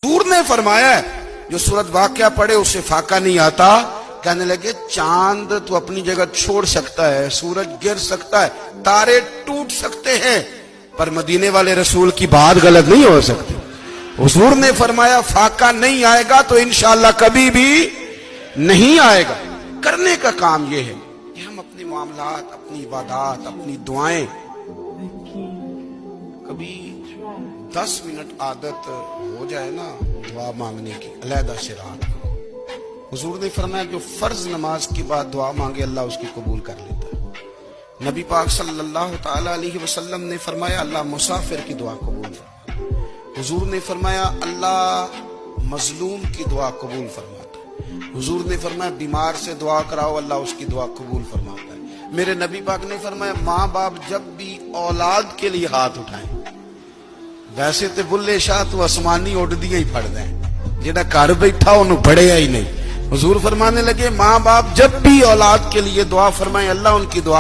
حضور نے فرمایا ہے جو سورت واقعہ پڑھے اسے فاقہ نہیں آتا. کہنے لگے چاند تو اپنی جگہ چھوڑ سکتا ہے، سورج گر سکتا ہے، تارے ٹوٹ سکتے ہیں، پر مدینے والے رسول کی بات غلط نہیں ہو سکتی. حضور نے فرمایا فاقہ نہیں آئے گا تو انشاءاللہ کبھی بھی نہیں آئے گا. کرنے کا کام یہ ہے کہ ہم اپنے معاملات، اپنی عبادات، اپنی دعائیں کبھی 10 منٹ عادت ہو جائے نا دعا مانگنے کی، علیحدہ سے رات کو. حضور نے فرمایا جو فرض نماز کے بعد دعا مانگے اللہ اس کی قبول کر لیتا ہے. نبی پاک صلی اللہ تعالی علیہ وسلم نے فرمایا اللہ مسافر کی دعا قبول فرماتا ہے. حضور نے فرمایا اللہ مظلوم کی دعا قبول فرماتا ہے. حضور نے فرمایا بیمار سے دعا کراؤ اللہ اس کی دعا قبول فرماتا ہے. میرے نبی پاک نے فرمایا ماں باپ جب بھی اولاد کے لیے ہاتھ اٹھائیں، ویسے تے بلے شاہ تو آسمانی اڈدیاں ہی پھڑ دیں، جہاں گھر بیٹھا انہوں پڑھیا ہی نہیں. حضور فرمانے لگے ماں باپ جب بھی اولاد کے لیے دعا فرمائیں اللہ ان کی دعا